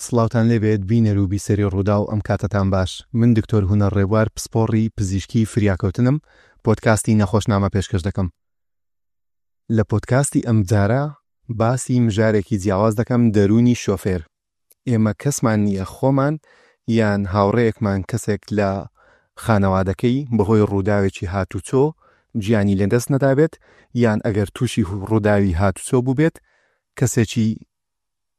سڵاوتان لێبێت بینەر و بیسەری ڕوودا و ئەم کاتتان باش. من دکتۆر هونەر ڕێبوار پسپۆڕی پزیشکی فریاکەوتنم، پۆدکاستی نەخۆشنامە پێشکەش دەکەم. لە پۆدکاستی ئەم جارە باسی مژارێکی جیاواز دەکەم، دەرونی شۆفێر. ئێمە کەسمان نییە خۆمان یان هاوڕێیەکمان کەسێک لە خانەوادەکەی بەهۆی ڕووداوێکی هاتوچۆ گیانی لێدەست نەدابێت، یان ئەگەر تووشی ڕووداوی هاتوچۆ بوو بێت کەسێکی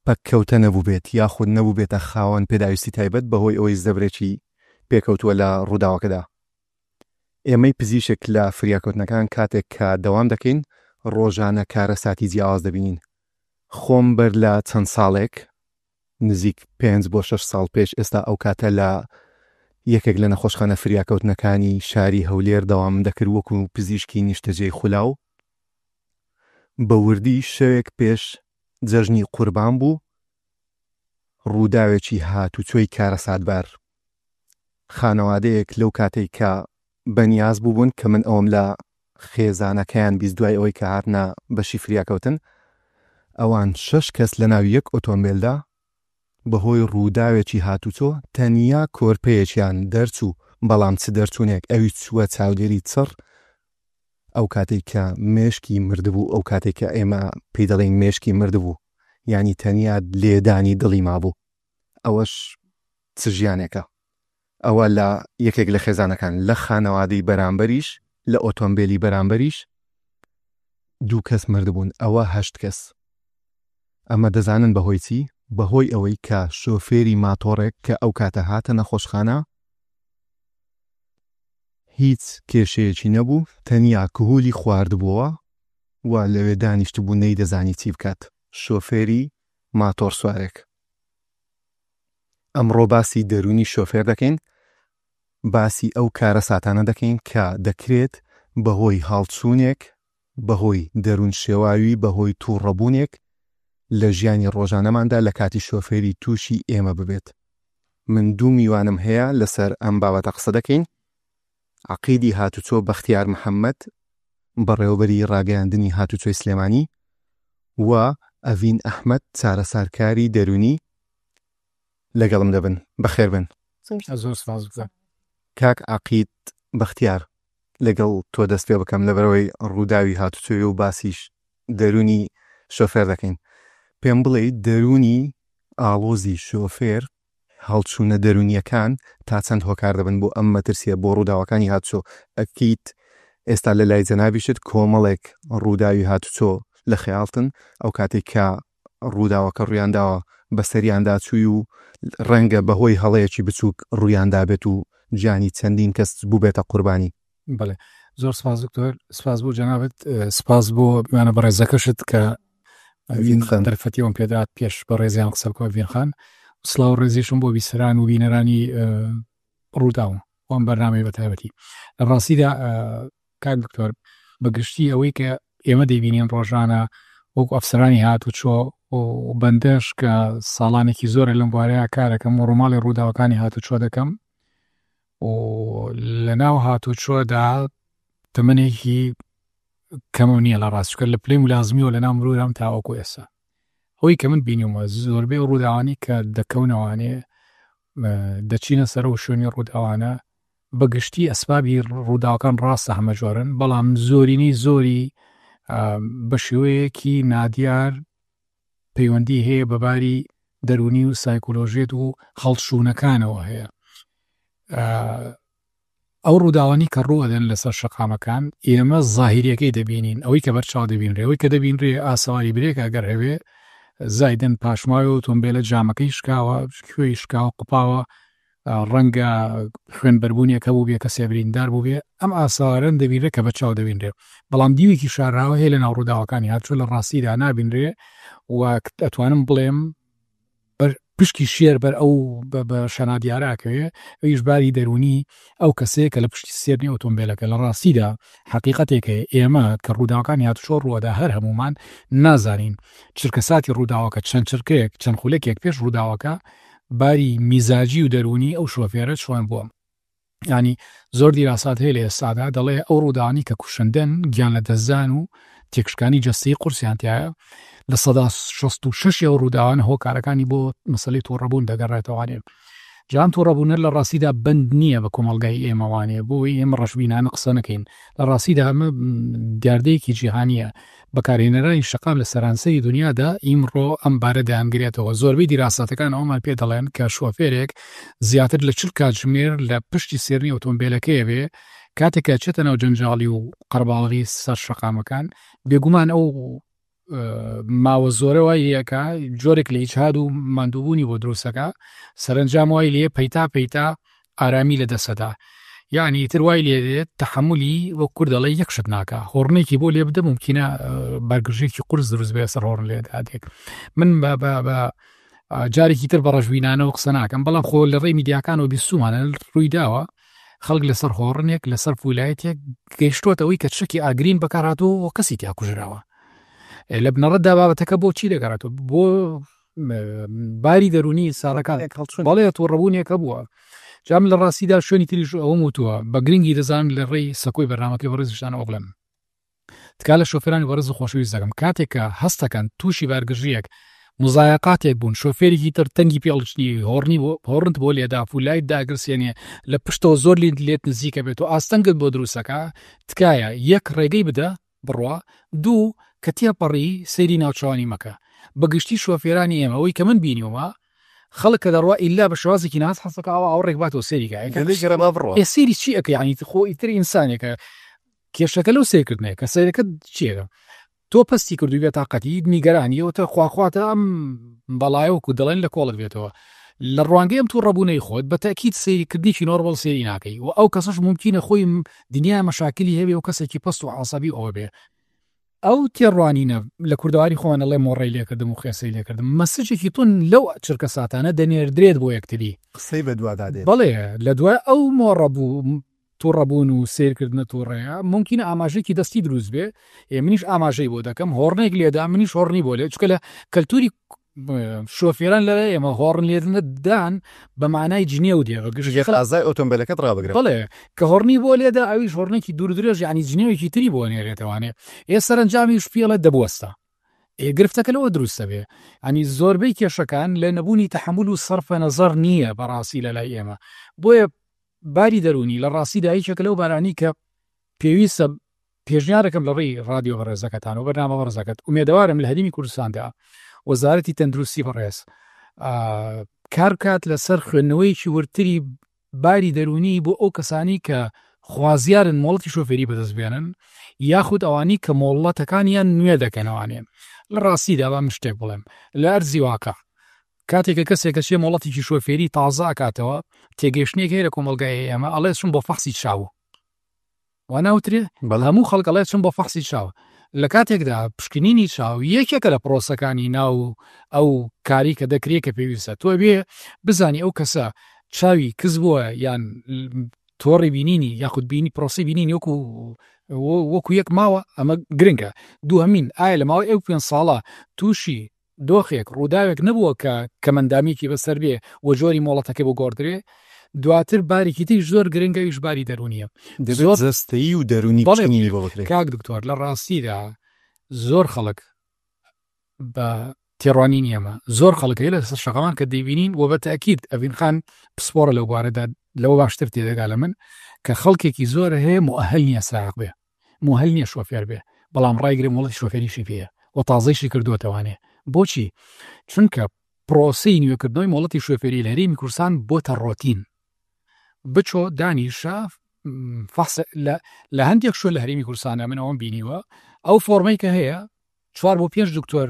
پەککەوتە نەبوو بێت، یاخود نەبوو بێتە خاوەن پێداویستی تایبەت بەهۆی ئەوەی زەبرێکی پێکەوتووە لە ڕووداوەکەدا. ئێمەی پزیشک لە فریاکەوتنەکان کاتێک کە دەوام دەکەین ڕۆژانە کارە ساتی جیاواز دەبینین. خۆم بەر لە چەند ساڵێک نزیک 5 بۆ 6 ساڵ پێش ئێستا ئەو کاتە لە یەکێک لە نەخۆشخانە فریاکەوتنەکانی شاری هەولێر دەوام دەکرد وەکو پزیشکی نیشتەجێی خولاو. بە وردی شەوێک پێش جەژنی قوربان بوو، ڕووداوێکی هاتوچۆی کارە ساتبار. خانەوادەیەک لەو کاتێک کە بەنیاز بووبوون کە من ئەوم لە خێزانەکەیان بیست دوای ئەوەی کە هاتنە بەشی فریاکەوتن، ئەوان 6 کەس لە ناو یەک ئۆتۆمبیلدا بەهۆی ڕووداوێکی هاتوچۆ تەنیا کۆرپەیەکیان دەرچوو، بەڵام چ دەرچوونێک ئەوی چووە چاودێری چڕ. ئەو کاتێک کە مێشکی مردبوو، ئەو کاتێک کە ئێمە پێی دەڵێن مێشکی مردبوو، یعنی تەنیا لێدانی دڵی مابوو. ئەوەش چ ژیانێکە؟ ئەوە لە یەکێک لە خێزانەکان لە خانەوادەی بەرامبەریش، لە ئۆتۆمبیلی بەرامبەریش 2 کەس مردبوون، ئەوە 8 کەس. ئەمە دەزانن بەهۆی چی؟ بەهۆی ئەوەی کە شۆفێری ماتۆڕێک کە ئەو کاتە هاتە نەخۆشخانە هیچ کێشەیەکی نەبوو، تەنیا کهولی خواردبووە و لەوێ دانیشت بوو نەی دەزانی چی بکات. شۆفێری ماتۆڕ سوارێک. ئەمڕۆ باسی دەرونی شۆفێر دەکەین، باسی ئەو کارە ساتانە دەکەین کە دەکرێت بەهۆی هاڵچوونێک، بەهۆی دەرون شێواوی، بەهۆی تووڕەبوونێک لە ژیانی ڕۆژانەماندا لە کاتی شۆفێری تووشی ئێمە ببێت. من 2 میوانم هەیە لەسەر ئەم بابەتە قسە دەکەین. عەقیدی هاتوچۆ بەختیار محەممەد، بەڕێوەبەری ڕاگەیاندنی هاتوچۆی سلێمانی، و ئەڤین ئەحمەد، چارەسارکاری دەرونی لەگەڵم دەبن. بەخێر بن. زۆر سپاس. کاک عەقید بەختیار، لەگەڵ تۆ دەست پێ بکەم لەبەرەوەی ڕووداوی هاتوچۆی و باسیش دەرونی شۆفێر دەکەین. پێم بڵێ دەرونی ئاڵۆزی شۆفێر، هەڵچوونە دەرونیەکان تا چەند هۆکار دەبن بۆ ئەم مەترسیە بۆ ڕووداوەکانی هاتوچۆ. ئەکید ئێستا لە لای جەنابیشت کۆمەڵێک ڕووداوی هاتوچۆ لە خەیاڵتن، ئەو کاتێک کە ڕووداوەکە ڕوویانداوە بەسەریاندا چووی و ڕەنگە بەهۆی هەڵەیەکی بچووک ڕوویاندا بێت و گیانی چەندین کەس بوو بێتە قوربانی. بەڵێ، زۆر سپاس دکتۆر. سپاس بۆ جەنابەت، سپاس بۆ میوانە بەڕێزەکەشت کە دەرفەتیەوەم پێدات پێش بە ڕێزیان قسە بکەوە. ڤین خان، سڵاو ڕێزیشم بۆ بیسەران و بینەرانی ڕووداو ئەم بەرنامەی بەتایبەتی. لە ڕاستیدا کاک دکتۆر، بەگشتی ئەوەی کە ئێمە دەیبینین ڕۆژانە وەکو ئەفسەرانی هاتوچۆ و بەندەش کە ساڵانێکی زۆرە لەم بوارەیە کارەکەم و ڕووماڵی ڕووداوەکانی هاتوچۆ دەکەم و لە ناو هاتوچۆدا تەمەنێکی کەمە نییە لە ڕاستیکە لە پلەی ملازمیەوە لە ناو مرۆرام تاوەکو ئێستا. ئەوەی کە من بینیومە زۆربەی ڕووداوانی کە دەکەونەوانێ دەچینە سەر و شوێنی ڕووداوانە بەگشتی ئەسبابی ڕووداوەکان ڕاستە هەمە جۆرن، بەڵام زۆرینی زۆری بە شێوەیەکی نادیار پەیوەندی هەیە بەباری دەرونی و سایکۆلۆژیەت و هەڵچوونەکانەوە هەیە. ئەو ڕووداوانی کە ڕوودەن لەسەر شەقامەکان ئێمە زاهیریەکەی دەبینین، ئەوەی کە بەرچاو دەبینرێ، ئەوەی کە دەبینرێ ئاسەواری برێک ئەگەر هەوێ زایدن پاشماوی ئۆتۆمبیلە جامەکەی شکاوە، کوێی شکاوە قوپاوە، ڕەنگە خوێن بەربوونیەکە بوو بێ کە سێبریندار بوو بێ، ئەم ئاساوارن دەبینرێت کە بەرچاو دەبینرێ. بەڵام دیوێکی شاراوە هەیە لە ناو ڕووداوەکانی هاتوچۆ لە ڕاستیدا نابینرێ و ئەتوانم بڵێم پشتی شێر بەر ئەو بە شەنادیاراکەوێ ئەویش باری دەرونی ئەو کەسەیە کە لە پشتی سێرنی ئۆتۆمبیلەکە. لە ڕاستیدا حەقیقەتێکە ئێمە کە ڕووداوەکانی هاتوچۆ ڕووەدا هەر هەمومان نازانین چرکەساتی ڕووداوەکە چەند چرکەیەک چەند خولەکێک پێش ڕووداوەکە باری میزاجی و دەرونی ئەو شۆفێرە چۆن بووە. ینی زۆر دیراسات هەیە لە ئێستادا دەڵێ ئەو ڕووداوانی کە کوشندن گیان لە دەستدان و تێکشکانی جەستەی قورسیانتیایە لە 16 ڕووداوان هۆکارەکانی بۆ مەسەلەی تووڕەبوون دەگەڕێتەوانێ. جام تووڕەبوونە لە ڕاستیدا بند نییە بە کۆمەڵگای ئێمەوانێ بۆی ئێمە ڕەشبینانە قسە نەکەین. لە ڕاستیدا ئەمە دیاردەیەکی جیهانیە بەکارهێنەرانی شەقام لە سەرانسەری دنیادا ئیمڕۆ ئەم بارە دەیانگرێتەوە. زۆربەی دیراساتەکان ئەومان پێ دەڵێن کە شۆفێرێک زیاتر لە 40 کاتژمێر لە پشتی سێرنی ئۆتۆمبیلەکەیە بێ کاتێکە چێتە ناو جەنجاڵی و قەرباڵغی سەر شەقامەکان بێگومان ئەو ماوە زۆرەوە یەکە جۆرێک لە هیچهاد و ماندووبوونی بۆ دروستەکە سەرنجام وای لێ پەیتا ئارامی لە دەسەدا یعنی تر وای لێ دێت تەحملی وە کوردەڵی یەکشت ناکە هۆڕنێکی بۆ لێ بدە ممکنە بەرگژێکی قورس دروست بێ سەر هۆڕن لێ دادێک من بە جارێکی تر بە ڕەشبینانەوە قسە ناکەم بەڵام خۆ لە ڕێی میدیاکانەوە بیستومانە ڕووی داوە خەڵک لەسەر هۆڕنێک لەسەر فولایەتێک گەیشتوتەوەی کە چەکی ئاگرین بەکارهاتوە و کەسی تیا کوژراوە لە بنەڕەتدا بابەتەکە بۆ چی دەگەڕێتەوە بۆ باری دەرونی ساڕەکان بەڵێ تووڕەبوونێکە بووە جام لە ڕاستیدا شوێنی تریش ئەوە وتووە بە گرنگی دەزان لە ڕێی سەکۆی بەرنامەکەی بەڕێزشتان ئۆغڵم تکا لە شۆفێرانی بەڕێز و خۆشەویست دەکەم کاتێککە هەستەکەن تووشی بارگژیەک مزایقاتێک بوون شۆفێرێکی تر تەنگی پێڵچنی هۆڕنت بۆ لێدا فولایت داگرسێنێ لە پشتەوە زۆر لێت نزیکە بێت و ئاستەنگت بۆ دروستەکە تکایە یەک ڕێگەی بدە بڕوا دوو کە تێپەڕی سەیری ناوچوانی مەکە بەگشتی شۆفێرانی ئێمە ئەوەی کە من بینیومە خەڵک کە دەڕوا ئیلا بە شێوازێکی ناز حەسەکە ئەو ڕێک باتەوە سەریکە سەیری چی ئەەکە یعنی خۆ ئیتر ئینسانێکە کێشەکە لەو سێکردنێ کە سەیرەکە چیەکە تۆ پستی کردوی بێت تااقەتی نیگەرانیەوە تە خواخواتە ئەم بەڵایەوەکو دەڵێن لە کۆڵت بێتەوە لە ڕوانگەی ئەم توو ڕەبوونەی خۆت بە تاکید سەیریکردنیی نۆرمەڵ سێری ناکەی و ئەو کەسەش ممکنە خۆی دنیا مەشاکلی هەبێ و کەسێکی پست و عاسەبی ئەوە بێ ئەو تێڕوانینە لە کوردەواری خۆوانە لێ مۆڕی لێکردم و خێسەی لێکردم مەسجێکی تون لەو چرکە ساتانە دەنێردرێت بۆ یەکتری قسەی بە دووادادێت بەڵێ لە دوای ئەو مۆڕەبوو تووڕەبوون و سیرکردنە تووڕەیە ممکنە ئاماژێکی دەستی دروست بێ منیش ئاماژەی بۆ دەکەم هۆڕنێک لێدا منیش هۆڕنی بۆ لێ چکە لە کەلتوری شۆفێران لە ئێمە هۆڕن لێدنە دان بە مانای جنێ و دێڕازای ئۆتۆمبیلەکەت ڕابگرێت بڵێ کە هۆڕنی بۆ لێدا ئەویش هۆڕنێکی دوور درێژ ینی جنێوێکی تری بۆ نێرێتەوانێ سەرنجامیش پێڵە دەبوەستە گرفتەکە لەوە دروستە بێ ئەنی زۆربەی کێشەکان لە نەبوونی تەحمل و سەرفە نەزەر نییە بەڕاستی لە لای ئێمە بۆیە باری دەرونی لە ڕاستیدا هیچێکە لەو بارانی کە پێویستە پێشنیارەکەم لە ڕێی رادیۆ بەڕێزەکەتان و بەرنامە بەڕێزەکەت ومێدەوارم لە هەرێمی کوردستاندا وەزارەتی تەندروستی بەڕێز کار بکات لەسەر خوێندنەوەیکی ورتری باری دەرونی بۆ ئەو کەسانی کە خوازیارن مۆڵەتی شۆفێری بەدەستبێنن یاخود ئەوانی کە مۆڵەتەکانیان نوێ دەکەنەوانێن لە ڕاستیدا با من شتێک بڵێم لە ئەرزی واقع کاتێکە کەسێکە چێ مۆڵەتێکی شۆفێری تازە ئاکاتەوە تێگەشتنێک هەیە لە کۆمەلگای ئێمە ئەڵێ چون بۆ فەخسی چاو واناوترێ هەموو خەڵکەڵێت چون بۆ فەخسی چاو لە کاتێکدا پشکنینی چاو یەکێکە لە پرۆسەکانی ناو ئەو کاری کە دەکرێت کە پێویستە تۆ بێ بزانی ئەو کەسە چاوی کەس بووە یان تۆڕی بینینی یاخود بینی پرۆسی بینینی وەکو یەک ماوە ئەمە گرنگە دووهەمین ئایا لە ماوەی ئەو 5 ساڵە تووشی دۆخێک ڕووداوێک نەبووە کە کەمەندامیکی بەسەر بێ و جۆری مۆڵەتەکە بۆ گۆڕدرێ دواتر باریکی تری زۆر گرنگەویش باری دەرونیە جەستەیی و دەرونی کاک دکتۆر لە ڕاستیدا زۆر خەڵک بە تێڕوانی ئێمە زۆر خەڵکەی لە شەقامان کە دەیبینین و بە تاکید ئەڤین خان پسپۆرە لەو بارەدا لەوە باشتر تێدەگا لە من کە خەڵکێکی زۆر هەیە مؤهل نییە ساق بێ مؤهل نییە شۆفێر بێ بەڵام ڕایگرێ مۆڵەتی شۆفێریشی پێیە و تازەیشی کردووەتەوانێ بۆچی چونکە پرۆسی نوێکردنەوەی مۆڵەتی شۆفێری لە هەرێمی کوردستان بۆتە ڕۆتین بچۆ دانیشە لە هەندێک شوێن لە هەرێمی کوردستانە من ئەوەم بینیوە ئەو فۆرمەی کە هەیە 4 بۆ 5 دکتۆر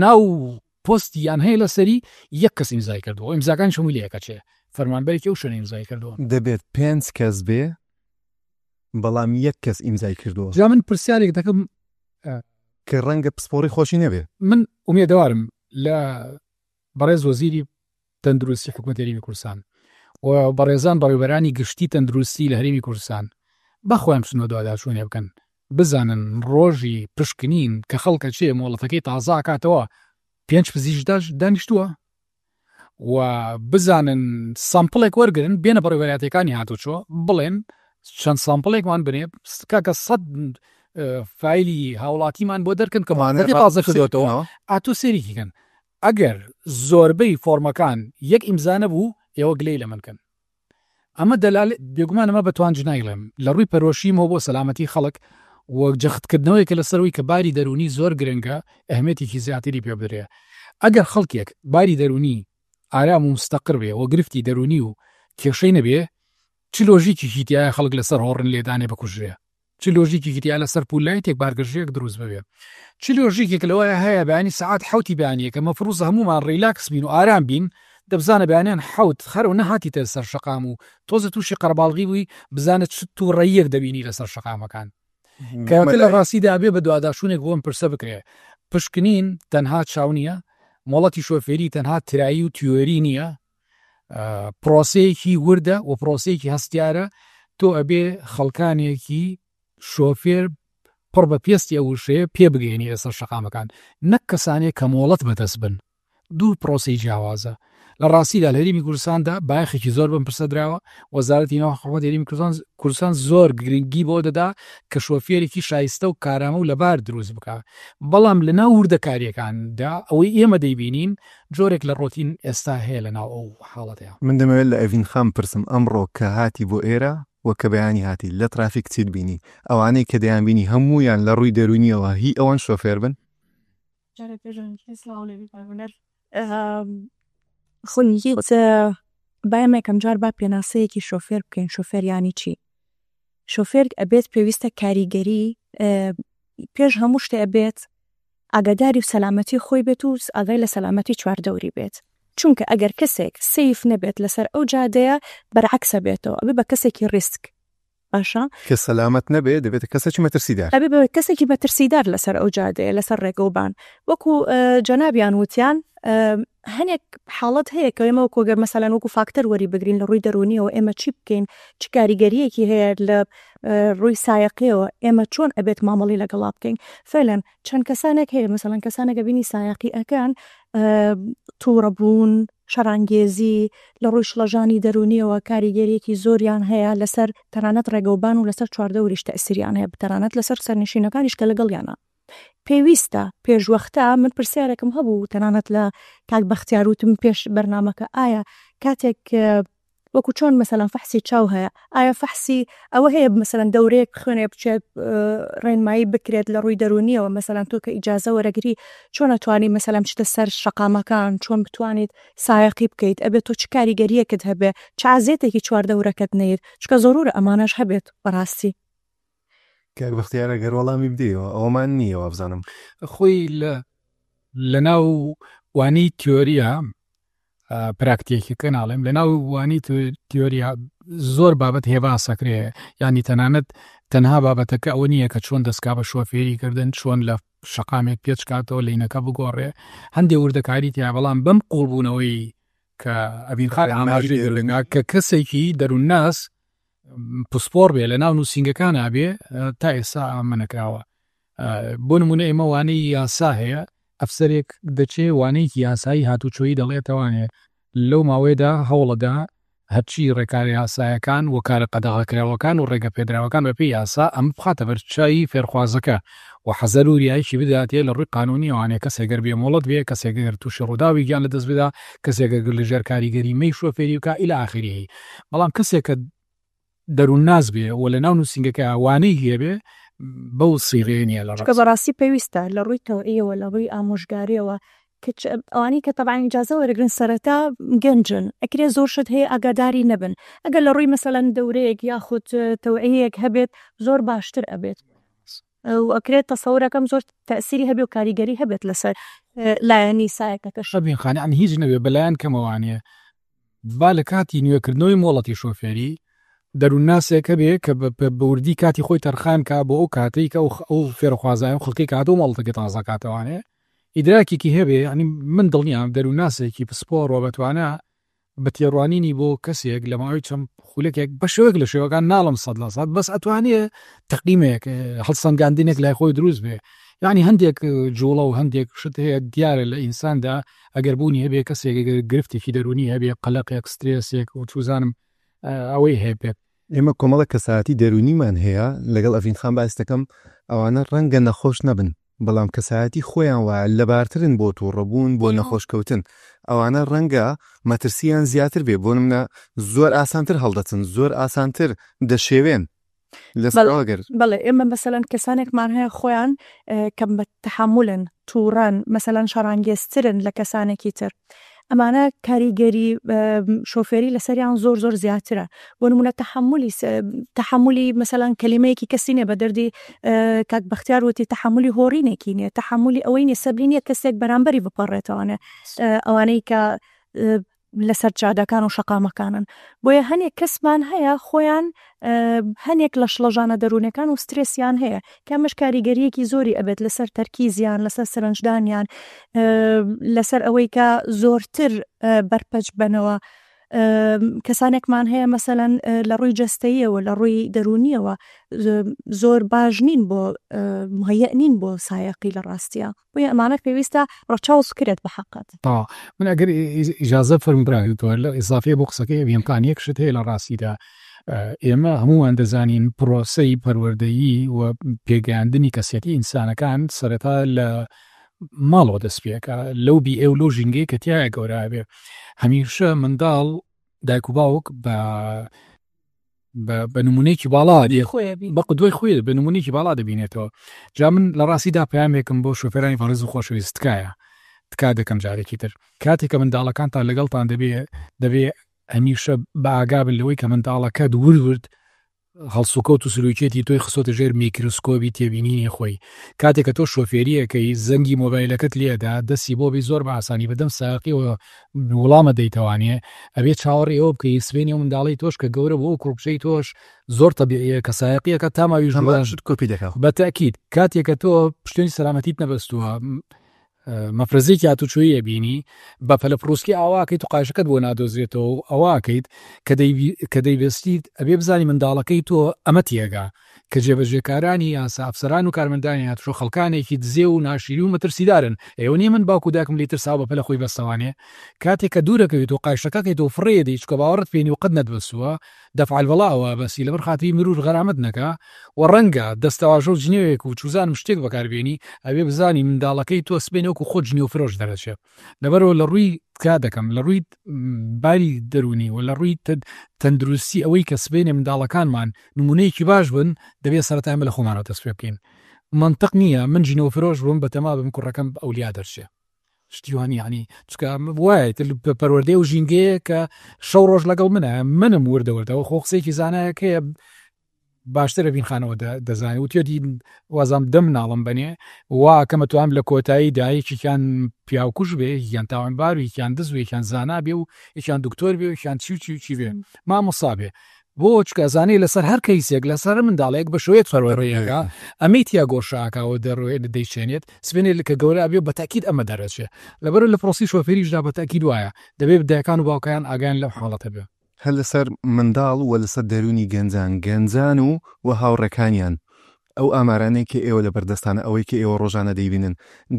ناو پۆستیان هەیە لەسەری یەک کەس ئیمزای کردووە ئیمزاکان شەمولیەکە چێ فەرمانبەرێکی ئەو شوێنە ئیمزای کردووە دەبێت 5 کەس بێ بەڵام یەک کەس ئیمزای کردووە جا من پرسیارێک دەکەم کە ڕەنگە پسپۆری خۆشی نەبێ من ئومێدەوارم لە بەڕێز وەزیری تەندروستی حکوومەت هەرێمی کوردستان و بەڕێزان بەڕێوەبەرانی گشتی تەندروستی لە هەرێمی کوردستان بەخۆیان بچنەوە دوواداچوونێ بکەن بزانن ڕۆژی پشکنین کە خەڵکە چێ مۆڵەتەکەی تازا کاتەوە 5 پزیشکداش دانیشتووە و بزانن سامپڵێک وەرگن بێنە بەڕێوەبەراتەکانی هاتوچۆ بڵێن چەند سامپڵێکمان بنێ کاکە 100 فایلی هاوڵاتیمان بۆ دەرکەن کە مانەتی تازە کردوێتەوە ئاتۆ سێریکەن ئەگەر زۆربەی فۆرمەکان یەک ئیمزانە بوو ئێوە گلەی لە منکەن ئەمە دەلال بێگومانەمە بەتوانج نایڵێم لە ڕووی پەرۆشیمەوە بۆ سەلامەتی خەڵک وەک جەختکردنەوەیکە لەسەرەوەی کە باری دەرونی زۆر گرنگە ئەهمێتێکی زیاتری پێ بدرێ ئەگەر خەڵکێک باری دەرونی ئارام و مستەقر بێ و گرفتی دەرونی و کێشەی نەبێ چ لۆژیکی تایە خەڵک لەسەر هۆڕن لێدانێ بکوژرێ چ لۆژیکی تیا لەسەر پولای تێک بارگەژەیەک دروست ببێ چ لۆژیکێک لەوەیە هەیە بەیانی سەعات حوتی بەیانیە کە مەفروض هەمومان ڕیلاکس بین و ئارام بین دەبزانە بەیانیان حوت خەرەوە نەهاتی تە سەر شەقام و تۆزە تووشی قەرباڵغی بووی بزانێت چ تووڕەیەک دەبینی لەسەر شەقامەکان کەواتە لە ڕاستیدا بێ بە دوواداشوونێک بۆم پرسە بکرێ پشکنین تەنها چاو نییە مۆڵەتی شۆفێری تەنها ترایی و تیۆری نییە پرۆسەیەکی وردە و پرۆسەیەکی هەستیارە تۆ ئەبێ خەڵکانێکی شۆفێر پڕ بە پێستی ئەوشەیە پێ بگەێنی لەسەر شەقامەکان نەک کەسانێک کە مۆڵەت بەدەست بن دوو پرۆسی جیاوازە لە ڕاستیدا لە هەرێمی کوردستاندا بایەخێکی زۆر بم پرسە درراوە وەزارەتی ناوخۆ هەرێمی کوردستان زۆر گرنگی بۆ دەدا کە شۆفێرێکی شایستە و کارامە و لەبار دروست بکە بەڵام لە ناو وردەکاریەکاندا ئەوەی ئێمە دەیبینین جۆرێک لە ڕۆتین ئێستا هەیە لە ناو ئەو حاڵەتەیە من دەمەوێت لە ئەڤین خام پرسم ئەمڕۆ کە هاتی بۆ ئێرە وە کە بەیانی هاتی لە ترافیک چیت بینی ئەوانەی کە دەیان بینی هەموویان لە ڕووی دەرونیەوە هی ئەوان شۆفێر بن خونی بایەمێکم جار با پێناسەیەکی شۆفێر بکەین شۆفێریانی چی شۆفێر ئەبێت پێویستە کاریگەری پێش هەموو شتێ ئەبێت ئاگاداری و سەلامەتی خۆی بێت و ئاگای لە سەلامەتی چواردەوری بێت چونکە ئەگەر کەسێک سیف نەبێت لەسەر ئەو جادەیە بەرعەکسە بێتەوە ئەبێ بە کەسێکی ریسک باشە کە سەلامەت نەبێت دەبێت کەسێکی مەترسیدار ئەبێ بە کەسێکی بەترسیدار لەسەر ئەو جادەیە لەسەر ڕێگەوبان وەکو جەنابیان وتیان هەنێک حاڵەت هەیە کە ئێمە کۆگەر مەسەلەن وەکو فاکتەر وەری بگرین لە ڕووی دەرونیەوە ئێمە چی بکەین چ کاریگەریەکی هەیە لە ڕووی سایقیەوە ئێمە چۆن ئەبێت مامەڵی لەگەڵا بکەین فعلەن چەند کەسانێک هەیە مەسەلەن کەسانێکە بینی سایقی ئەکان تووڕەبوون شەڕانگێزی لە ڕووی شڵەژانی دەرونیەوە کاریگەریەکی زۆریان هەیە لەسەر تەنانەت ڕێگەوبان و لەسەر چواردەوریش تەئسیریان هەیە بتەنانەت لەسەر سەرنشینەکانیش کە لەگەڵیانە پێویستە پێشوەختە من پرسیارێکم هەبوو تەنانەت لە کاک بەختیاروتم پێش بەرنامەکە ئایا کاتێک وەکو چۆن مەسەلەن فەحسی چاو هەیە ئایا فەحسی ئەوە هەیە مەسەلەن دەورەیەک خوێنێ بچێت ڕێنمایی بکرێت لە ڕووی دەرونیەوە مەسەلەن تۆ کە ئیجازە وەرەگری چۆن ئەتوانی مەسەلەن بچتە سەر شەقامەکان چۆن بتوانیت سایقی بکەیت ئەبێت تۆ چ کاریگەریەکت هەبێ چ عازێتێکی چواردەورەکەت نەیت چکە زۆرورە ئەمانەش هەبێت بەڕاستی کاک بەختیارە گەر وەڵامی بدەیەوە ئەومان نییەوە بزانم خۆی لە ناو وانی تیۆریە پراکتیکەکە ناڵێم لە ناو وانی تیۆریا زۆر بابەت هێوا سەکرێ ینی تەنها بابەتەکە ئەوە نییە کە چۆن دەستکا بە شۆفێریکردن چۆن لە شەقامێک پێچکاتەوە لینەکە بگۆڕێ هەندێک وردەکاری تیا بەڵام بەم قوڵبوونەوەی کە ئەبین خار ئاماژی گرنگا کە کەسێکی دەروونناس پسپۆر بێ لە ناو نووسنگەکان ئابێ تا ئێستا ئەمە نەکراوە بۆ نمونە ئێمە وانەی یاسا هەیە ئەفسەرێک دەچێ وانەیەکی یاسایی هاتوچۆیی دەڵێتەوانێ لەو ماوەیەدا هەوڵەدا هەرچی ڕێکاری یاسایەکان و کارە قەدەغەکراوەکان و ڕێگە پێدراوەکان بەپێی یاسا ئەم بخاتە بەرچایی فێرخوازەکە و حەزەروریایکی بداتێ لە ڕووی قانونی ئەوانەیە کەسێگەر بێ مۆڵەت بێ کەسێگەر تووشی ڕووداوی گیان لە دەست بدا کەسێگەر لەژێر کاریگەری مەی شۆفێری وکە ئیلا ئاخری بەڵام کەسێکە دەروون ناز بێ و لە ناو نووسنگەکە وانەی هەیە بەو سیغێنیە لە کە بەڕاستی پێویستە لە ڕووی تەوعیەوە لە ڕووی ئامۆژگاریەوە ئەوانی کە تەبعاً ئیجازە وەرەگرن سەرەتا گەنجن ئەکرێ زۆر شت هەیە ئاگاداری نەبن ئەگەر لە ڕووی مەسەلەن دەورەیەک یاخود تەوعیەک هەبێت زۆر باشتر ئەبێت ئەکرێت تەسەورەکەم زۆر تەئسیری هەبێ و کاریگەری هەبێت لەسەر لایەنی سایەکەکە شەبین خانی ئەن هیچ نەبێ بەلایەن کەمەوانێ با لە کاتی نوێکردنەوەی مۆڵەتی شۆفێری دەروون ناسێکە بێ کە بەوردی کاتی خۆی تەرخان کا بۆ ئەو کاتەی کە ئەو فێرخوازای و خەڵکی کاتەوە مەڵتەکە تازە کاتەوانێ ئیدراکێکی هەبێ ئەنی من دڵنیام دەروون ناسێکی پسپۆڕەوە بەتوانە بە تێڕوانینی بۆ کەسێک لە ماوەی چەند خولەکێک بە شێوەیەک لە شێوەکان ناڵم 100% بەس ئەتوانێ تەقیمێک هەڵسەنگاندنێک لای خۆی دروست بێ یعنی هەندێک جوڵە و هەندێک شت هەیە دیارە لە ئینساندا ئەگەر بوونی هەبێ کەسێک گرفتێکی دەرونی هەبێ قەلەقێک سترێسێک و توزانم ئەوەی هەیە پێت ئێمە کۆمەڵە کەساتی دەرونیمان هەیە لەگەڵ ئەڤین خان باس دەکەم ئەوانە ڕەنگە نەخۆش نەبن بەڵام کەسایەتی خۆیان وایە لەبارترن بۆ تووڕەبوون بۆ نەخۆشکەوتن ئەوانە ڕەنگە مەترسیان زیاتر بێ بۆ نمونە زۆر ئاسانتر هەڵدەچن زۆر ئاسانتر دەشێوێن لەسەرگەر بەڵێ ئێمە مەسەلەن کەسانێکمان هەیە خۆیان کەم بە تەحملن تووڕان مەسەلەن شەڕانگێزترن لە کەسانێکی تر ئەمانە کاریگەری شۆفێری لەسەریان زۆر زیاترە بۆ نمونە تەحملی مەسەلەن کەلیمەیەکی کەسی نیە بە دەردی کاک بەختیار وتی تەحملی هۆڕینێکی نیە تەحملی ئەوەی نیە سەبری نیە کەسێک بەرامبەری بپەڕێتەوەنە ئەوانەی کە لەسەر چادەکان و شەقامەکانن بۆیە هەنێک کەسمان هەیە خۆیان هەنێک لە شڵەژانە دەروونەکان و سترێسیان هەیە کامەش کاریگەریەکی زۆری ئەبێت لەسەر تەرکیزیان لەسەر سەرنجدانیان لەسەر ئەوەی کە زۆرتر بەرپەچ بنەوە کەسانێکمان هەیە مەسەلەن لە ڕووی جەستەییەوە لە ڕووی دەرونیەوە زۆر باش نین بۆ مهەیە نین بۆ سایەقی لە ڕاستیە بۆیە ئەمانە پێویستە ڕەچاو سکرێت بە حەقەت من ئەگەر ئیجازە فەرمبراوێتەوە لە ئیزافێ بۆ قسەکەی ئەمکان یەکشت هەیە لە ڕاستیدا ئێمە هەمووان دەزانین پرۆسەی پەروەردەیی و پێگەیاندنی کەسێتی ئینسانەکان سەرەتا لە ماڵەوە دەست پێکە لەو بی ئێو لۆ ژینگەی کە تایە گەورابێ هەمیشە منداڵ دایک و باوک بە نمونەیەکی باڵا بە قودوەی خۆی بە نمونەیەکی باڵا دەبینێتەوە جا من لە ڕاستیدا پەیامێکم بۆ شۆفێرانی فەڕێز و خۆشەویست تکایە تکا دەکەم جارێکی تر کاتێک کە منداڵەکانتان لەگەڵتان دەبێ هەمیشە بە ئاگابن لەوەی کە منداڵەکە ورد هەڵسوکەوت و سلوکێتی تۆی خسۆتە ژێر میکروسکۆبی تێبینینی خۆی کاتێک کە تۆ شۆفێریەکەی زەنگی مۆبایلەکەت لێدا دەستی بۆبی زۆر بە ئاسانی بەدەم ساقی و وڵامە دەیتەوانێ ئەبێت چاوەڕێ ئەوە بکەی سبێنی و منداڵی تۆش کە گەورە بۆ کوڕکچەی تۆش زۆر تەبیعیە کە سایقیەکە تاماویش کۆپی دەکات بەتەکید کاتێک کە تۆ پشتێنی سەلامەتیت نەبەستووە مەفرەزێکی هاتوچۆیە بینی بە پەلە پرۆسکی ئاواکەیت و قایشەکەت بۆ نادۆزرێتەوە و ئەواکەیت کە دەیبستیت ئەبێ بزانی منداڵەکەی تۆ ئەمە تێگا کە جێبەجێکارانی یاسا ئەفسەران و کارمەندانی هاتوشۆ خەڵکانێکی دزێ و ناشیری و مەترسیدارن ئێوە نیە من باوکو داکم لیتر ساو بە پەلە خۆی بەستەوانێ کاتێک کە دوورەکەویت و قایشەکەکەیت و فڕێدەی چکە باوەڕت پێێنی و قەت نەتبەسووە دەفعل بەڵاوە بەسی لەبەر خاتری مرور غەرامەت نەکا و ڕەنگە دەستەواژە و جنێوێک و چوزانم شتێک بەکاربێنی ئەبێ بزانی منداڵەکەی تۆ سبێنێک و خۆ جنێ و فرۆش دەرەچێ لەبەرەوە لە ڕووی کا دەکەم لە ڕووی باری دەرونی و لە ڕووی تەندروستی ئەوەی کە سبێنێ منداڵەکانمان نمونەیەکی باش بن دەبێت سەرەتایمە لە خۆمانەوە دەست پێ بکەین منطق نییە من جنێ و فرۆش بووم بەتەما بم کوڕەکەم ئەولیا دەرچێ شتیوانی ینی چکە وایە پەروەردەی و ژینگەیە کە شەو ڕۆژ لەگەڵ منم وردەوردەوە خۆ قسێکی زانایەکەیە باشترە بینخانەوە دەزانێت و تێدی وازام دەم ناڵم بنێ وا کەمە توام لە کۆتایی دایەکیان پیاوکوش بێ یان تاوانبار و یان دز و یان زانا بێ و یان دکتۆر بێ و یان چی بێ مامۆستا بێ بۆ چکە زانەی لەسەر هەر کەیسێک لەسەر منداڵێک بە شوێت فەروەڕێیەکە ئەمیتیا گۆشاکەەوە دەڕوێت دەیچێنێت سبێنێت کە گەورە بێ بەتاکید ئەمە دەرەچێ لەبەر لە پرۆسی شۆفێریشدا بەتاکید وایە دەبێت دایکان و باوکیان ئاگیان لەو حاڵەتە بێ هەر لەسەر منداڵ و لەسەر دەرونی گەنجان و هاوڕەکانیان ئەو ئامارانەی کە ئێوە لە بەردەستانە ئەوەی کە ئێوە ڕۆژانە دەیبینن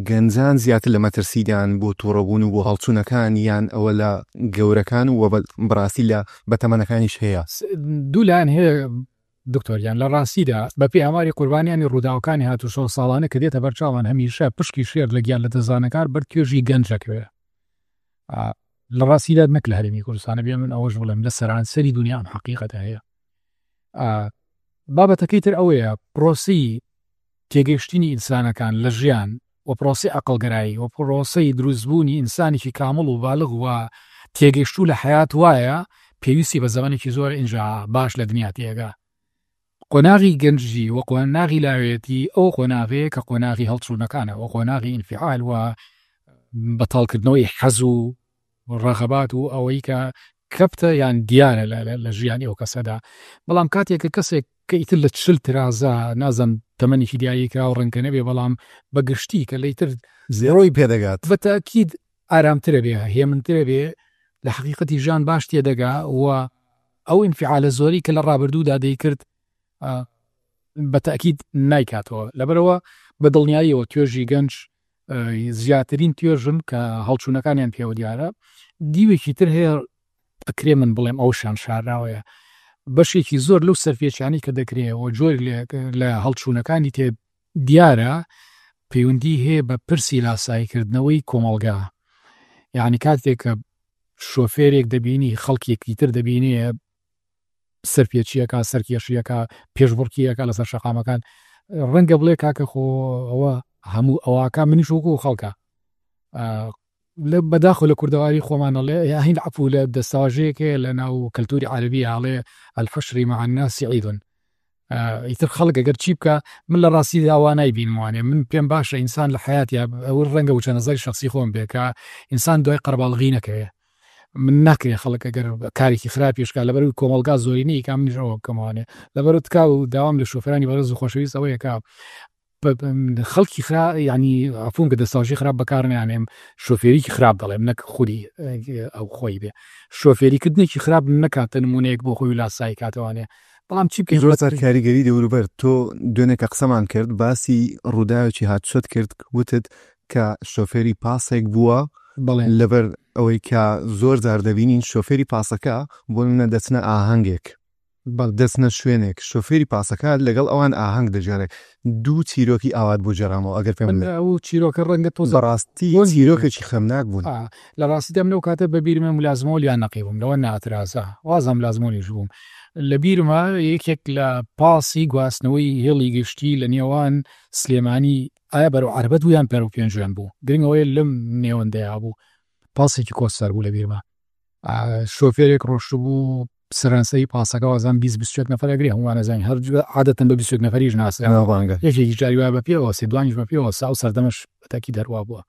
گەنجان زیاتر لە مەترسیدان بۆ تووڕەبوون و بۆ هەڵچوونەکان یان ئەوە لە گەورەکان و بەڕاستی لە بەتەمەنەکانیش هەیە دوولایەن هەیە دکتۆریان لە ڕاستیدا بە پێی ئاماری قوربانیانی ڕووداوەکانی هاتووشۆ ساڵانە کە دێتە بەرچاوان هەمیشە پشکی شێر لە گیان لە دەزانەکار بەر توێژی گەنجەکەوێ لە ڕاستیدا نەک لە هەرێمی کوردستانە بێ من ئەوەش بڵێم لە سەرانسەری دنیا حەقیقەتە هەیە بابەتەکەی تر ئەوەیە پرۆسی تێگەیشتنی ئینسانەکان لە ژیان و پرۆسی عەقڵگەرایی و پرۆسەی دروستبوونی ئینسانێکی کامڵ و باڵغ و تێگەیشتوو لە حیات وایە پێویستی بە زەمانێکی زۆر ئینجا باش لە دنیا تێگا قۆناغی گەنجی و قۆناغی لاوێتی ئەو قۆناغەیە کە قۆناغی هەڵچوونەکانە و قۆناغی ئینفعال و بەتاڵکردنەوەی حەز و ڕەغەبات و ئەوەی کە کەپتە یان دیارە لە ژیانی ئەو کەسەدا بەڵام کاتێک کە کەسێک کە ئیتر لە چل ترازە نازم تەمەنیی دیاییکرا و ڕەنکە نەبێ بەڵام بەگشتی کە لەیتر زێڕۆی پێدەگات بەتاکید ئارامترە بێ هێمنترە بێ لە حقیقەتی ژان باش تێدەگا و ئەو ئینفعالە زۆری کە لە ڕابردوودا دەیکرد بەتاکید نایکاتەوە لەبەرەوە بە دڵنیاییەوە توێژی گەنج زیاترین توێژن کە هەڵچوونەکانیان پێوە دیارە دیوێکی تر هەیە ئەکرێ من بڵێم ئەو شان شاراوەیە بەشێکی زۆر لەو سەرفێچانی کە دەکرێەوە جۆر لە هەڵچوونەکانی تێ دیارە پەیوەندی هەیە بە پرسی لاساییکردنەوەی کۆمەڵگا. یعنی کاتێک کە شۆفێرێک دەبینی خەڵکێکی تر دەبینێ سەرپێچیەکە سەرکێشیەکە پێشبڕکیەکە لەسەر شەقامەکان ڕەنگە بڵێ کاکە خۆ ئەوە هەموو ئەوواکە منیش وەکو خەڵکە لە بەداخۆ لە کوردەواری خۆمانەڵێ هین عفو لە دەستاژەیەکێ لە ناو کەلتوری عەرەبی ئاڵێ الحەشری مع الناس عید. ئیتر خەڵک ئەگەر چی بکە من لە ڕاستی داوا نایبینوانێ من پێم باشە ئینسان لە حیاتیا ئەوە ڕەنگە و چەند نەزاری شخصی خۆم بێ کە ئینسان دوای قەرباڵغی نەکەوێ من ناکرێ خەڵک ئەگەر کارێکی خراپیشکا لەبەر کۆمەڵگا زۆرینەی کام منیشەوە بکەمەوانێ لەبەر تکا و داوام لە شۆفێرانی بەڕێز و خۆشەویست ئەوەیە کە خەڵکی خراپ ینی ئەفون کە دەستاژی خراپ بەکارنیانێم شۆفێریکی خراپ دەڵێم نەک خوری ئەو خۆی بێ شۆفێریکردنێکی خراپ نەکاتە نمونەیەک بۆ خۆی لاسایی کاتەوانێ بەڵام چی بکەین زۆر کاریگەری دەوروبەر تۆ دوێنێکە قسەمان کرد باسی ڕووداوێکی هاتشت کرد وتت کە شۆفێری پاسێک بووە لەبەر ئەوەی کە زۆر جار دەبینین شۆفێری پاسەکە بۆ منە دەچنە ئاهەنگێک دەچنە شوێنێک شۆفێری پاسەکە لەگەڵ ئەوان ئاهەنگ دەجارێت دوو چیرۆکی ئاوات بۆ جەرامەوە ئەگەر پێم ئەو چیرۆکە ڕەنگە تۆ بەڕاستی چیرۆکێکی خەمناک بوون لە ڕاستی دەم لەو کاتە بەبیرمە ملازمەوە لیان نەقیبووم لەوە ناترازە وازم لازمۆنیش بووم لە بیرمە یەکێک لە پاسی گواستنەوەی هێڵی گشتی لە نێوان سلێمانی ئایا بەرەو عەربەت ویان پێر و پێنجوێن بوو گرنگەوەی لەم نێوەندەیە بوو پاسێکی کۆسەر بوو لە بیرمە شۆفێرێک ڕۆشت بوو سەرانسەی پاسەکە وازان 20 نەفەر ئەگری هەمووانە زانین هەر عادەتەن بە 20 نەفەریش ناسێ یەکێکی جاری وایە بە پێوە سێدوانیش بە پێوە سا و سەردەمەش بەتاکی دەروا بووە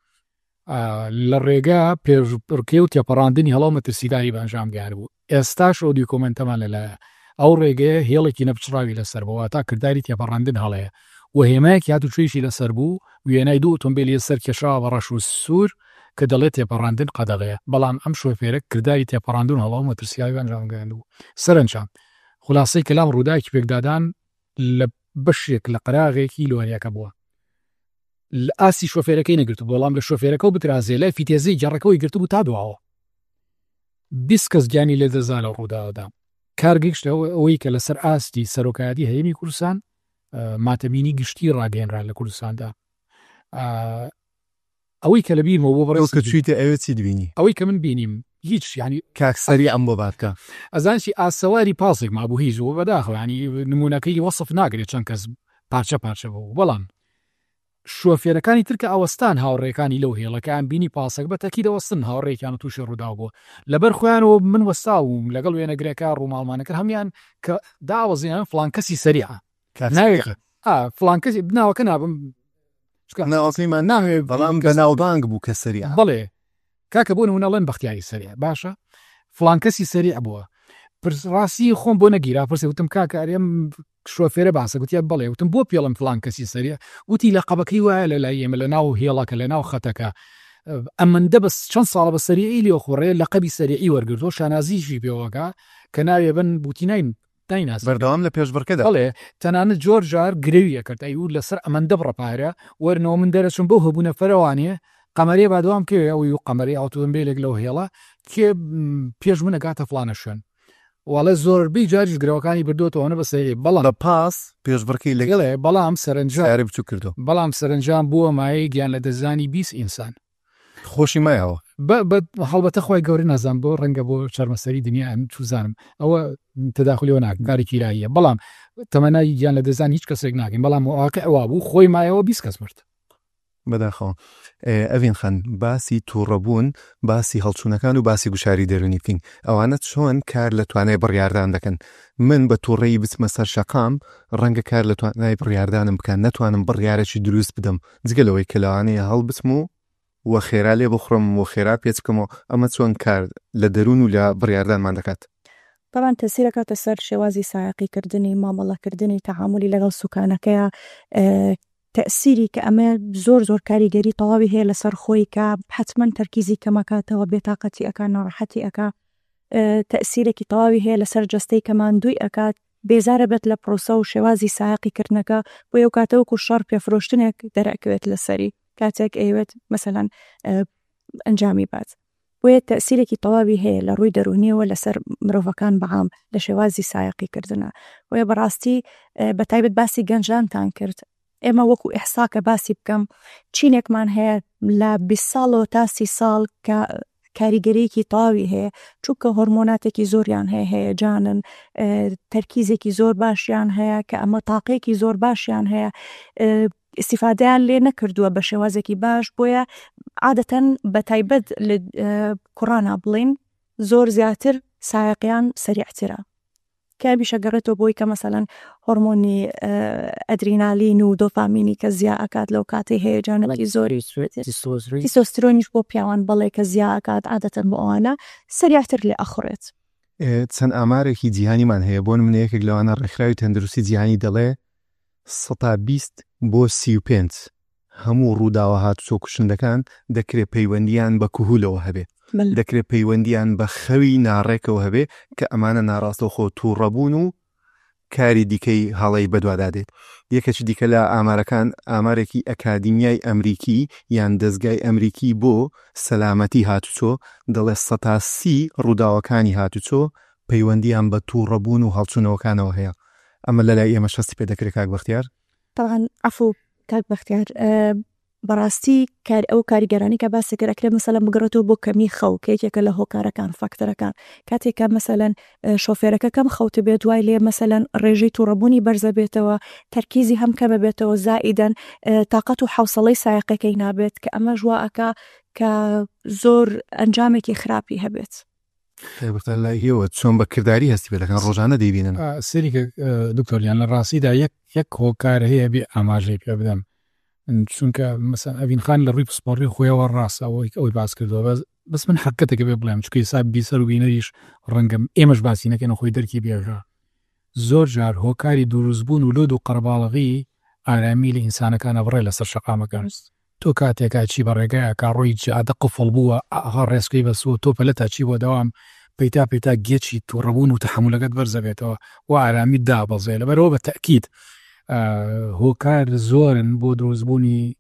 لە ڕێگا پێشبڕکێ و تێپەڕاندنی هەڵاو مەترسیداری بەنجامگار بوو ئێستاش ئەو دیکۆمنتەمان لەلایە ئەو ڕێگەیە هێڵێکی نەپچڕاوی لەسەر بەوە تا کردداری تێپەڕاندن هەڵەیە و هێمایەکی هات و توێشی لەسەر بوو وێنای دوو ئۆتۆمبیلی سەر کێشاوە بە ڕەش و سوور کە دەڵێت تێپەڕاندن قەدەغەیە بەڵام ئەم شۆفێرە کردداری تێپەڕاندن هەڵاو مەترسیاوی بەنجامگەاند بوو سەرنجام خولاسەی کەلام ڕووداوێکی پێکدادان لە بەشێک لە قەراغێکی لۆریەکە بووە لە ئاسی شۆفێرەکەی نەگرت بەڵام لە شۆفێرەکە و بترازێ لای فیتێزەی جەڕەکەەوەی گرت بوو تا دواوە 20 کەس گیانی لێ دەزان لە ڕووداوەدا کارگەیشتەوە ئەوەی کە لەسەر ئاستی سەرۆکایەتی هەیەمی کوردستان ماتەبینی گشتی ڕاگەێنرا لە کوردستاندا ئەوەی کە لە بیرمەوە بۆ بەڕێز کە چیتە ئەوێ چی دبینی ئەوەی کە من بینیم هیچ ینی کاکسەری ئەم بۆ بارکە ئەزانشی ئاسەواری پاسێک مابوو هیچ بۆ بەداخەوە ینی نمونونەکەی وەسف ناگرێت چەند کەس پارچە بوو بەڵام شۆفێرەکانی ترکە ئەوەستان هاوڕێکانی لەو هێڵەکان بینی پاسەک بەتەکی دەوەستن هاوڕێکیان تووشی ڕوودا بوو لەبەر خۆیانەوە من وەستاوم لەگەڵ وێنەگرێکە ڕووماڵمانەکە هەمیان کە داوەزیان فڵان کەسی سەریعە فڵان کەسی بناوەکە نابم ناوەکەیمان ناوێت بەڵام بەناوبانگ بوو کە سەریع بڵێ کاکە بۆ نمونەڵێن بەختیاری سەریع باشە فڵان کەسی سەریع بووە ڕاستی خۆم بۆ نەگیرا پرسێ وتم کاکارێم شۆفێرە باسە گوتیان بڵێ وتم بۆ پێڵم فڵان کەسی سەریع وتی لە قەبەکەی وایە لە لای ئێمە لە ناو هێڵەکە لە ناو خەتەکە ئەمەندە بەس چەند ساڵە بە سەریعی لێ خۆڕێ لە قەبی سەریعی وەرگرتۆ شانازیشی پێوەکە کە ناوێ بن بوتی نایناس بەردەوام لە پێشبڕکەدا بڵێ تەنانەت جۆر جار گرێویە کرد ئەی و لەسەر ئەمەندە بڕەپارە وەرنەوە من دەرەچم بۆ هەبوونە فەرەوانێ قەمەرێ بادوام کێ ئەوی و قەمەری ئۆتۆمبیلێک لەو هێڵە کێ پێش منە گاتە فڵانە شوێن وڵە زۆربەی جاریش گرەوەکانی بردوتەوەنە بەسەری بەڵام لە پاس پێشبڕکەی لەگەڵێ بەڵام سەرنجام بچوو کردو بەڵام سەرنجام بووە مایە گیان لە دەزانی 20 ئینسان خۆشی مایەوە هەڵبەتە خۆی گەوری نازان بۆ ڕەنگە بۆ چارمەسەری دنیا ئەم چوزانم ئەوە تەداخلیەوە ناکەم کارێکی راییە بەڵام تەمەنای گیان لە دەزانی هیچ کەسێک ناکەین بەڵام واقع ئەوە بوو خۆی مایەوە 20 کەس مرد بەداخەوە ئەڤین خەن باسی تووڕەبوون باسی هەڵچوونەکان و باسی گوشاری دەرونی بکەین ئەوانە چۆن کار لە توانای بڕیاردان دەکەن من بە تووڕێی بچمە سەر شەقام ڕەنگە کار لە توانای بڕیاردانم بکەن نەتوانم بڕیارێکی دروست بدەم جگەلەوەی کە لەوانەیە هەڵ بچم و خێرا لێ بخڕم و خێرا پێچکەمەوە ئەمە چۆن کار لە دەروون و لە بڕیاردانمان دەکات طبعا تەسیرەکاتە سەر شێوازی سایقیکردنی مامەڵەکردنی تەعاملی لەگەڵ سوکانەکەیە تەسیری کە ئەمە زۆر کاریگەری تەواوی هەیە لەسەر خۆی کە حتمما تەرکیزی کەمەکاتەوە بێتاقەتی ئەکا ناڕەحەتی ئەکا تەسیرێکی تەواوی هەیە لەسەر جەستەی کەماندووی ئەکات بێزارە بێت لە پرۆسە و شێوازی سایقیکردنەکە بۆ یەو کاتەوەکو شەڕ پێفرۆشتنێک دەرەکەوێت لەسەری کاتێک ئەیوێت مەسەلەن ئەنجامی بات بۆیە تەسیرێکی تەواوی هەیە لە ڕووی دەرونیەوە لەسەر مرۆڤەکان بەعام لە شێوازی سایقیکردنە بۆیە بەڕاستی بەتایبەت باسی گەنجانتان کرد ئێمە وەکو ئیحساکە باسی بکەم چینێکمان هەیە لە 20 ساڵەوە تا 30 ساڵ کە کاریگەریەکی تاوی هەیە چونکە هۆرمۆناتێکی زۆریان هەیە جانن تەرکیزێکی زۆر باشیان هەیە کە ئەمە تاقەیەکی زۆر باشیان هەیە ئیستیفادەیان لێ نەکردووە بە شێوازێکی باش بۆیە عادەتەن بە تایبەت لە کوڕانە بڵین زۆر زیاتر سایقیان سەریعترە کابیشە گەڕێتەوە بۆی کە مەسەلەن هۆرمۆنی ئەدرینالین و دۆپامینی کە زیا ئەکات لەو کاتەی هەیەجانێکی زۆری تیستۆستیرۆنیش بۆ پیاوان بەڵێ کە زیا ئەکات عادەتەن بۆ ئەوانە سەریعتر لێ ئەخورێت چەند ئامارێکی جیهانیمان هەیە بۆ نمونە یەکێک لەوانە ڕێکخراوی تەندروستی جیهانی دەڵێ 120 بۆ 35 هەموو ڕووداوە هاتوچۆ کوشندەکان دەکرێت پەیوەندیان بە کوهولەوە هەبێت دەکرێت پەیوەندیان بە خەوی ناڕێکەوە هەبێ کە ئەمانە ناڕاستەوخۆ تووڕەبوون و کاری دیکەی هەڵی بەدوادادێت یەکەچ دیکە لە ئامارەکان ئامارێکی ئەکادیمیای ئەمریکی یان دەستگای ئەمریکی بۆ سەلامەتی هاتوچۆ دەڵێ 130 ڕووداوەکانی هاتوچۆ پەیوەندیان بە تووڕەبوون و هەڵچوونەوەکانەوە هەیە ئەمە لەلای ئێمە شەستی پێ دەکرێت کاک بەختیار طبعاً عفو کاک بەختیار بەڕاستی ئەو کاریگەرانی کە باسەکەرەکرێت مەسەلەن بگرێتەوە بۆ کەمی خەو کێکێکە لە هۆکارەکان فاکتەرەکان کاتێکە مەسەلەن شۆفێرەکە کەم خەوتە بێت دوای لێ مەسەلەن ڕێژەی تووڕەبوونی بەرزە بێتەوە تەرکیزی هەم کەمە بێتەوە زائیدەن تااقەت و حوسڵەی سایقەکەی نابێت کە ئەمە ژواکە کە زۆر ئەنجامێکی خراپی هەبێت لایەوە چۆن بە کردداری هەستی بێتەکان ڕۆژانە دەیبینن سەریکە دکتۆریان لە ڕاستیدا یەک هۆکار هەیە بێ ئاماژەی پێ بدەم چونکە مەسەن ئەڤین خان لە ڕووی پسپۆڕی خۆیەوە ڕاستە ئەوەی باس کردەوە بەس من حقەتێکە بێ بڵێم چکەی سا بیسەر و بینەریش ڕەنگەم ئێمەش باسی نەکەن خۆی دەرکی بێژە زۆر جار هۆکاری دروستبوون و لۆد و قەرباڵغی ئارامی لە ئینسانەکانە بڕێ لەسەر شەقامەکان تۆ کاتێکا چی بەڕێگایە کا ڕۆی جادە قفڵ بووە ئاها ڕێسکەی بەسوە تۆ پەلە تا چی بۆ دەوام پێیتا گێچی تووڕەبوون و تەحمولەکەت بەرزەبێتەوە و ئارامی دابەزێ لەبەرەوە بە تەکید هۆکار زۆرن بۆ دروستبوونی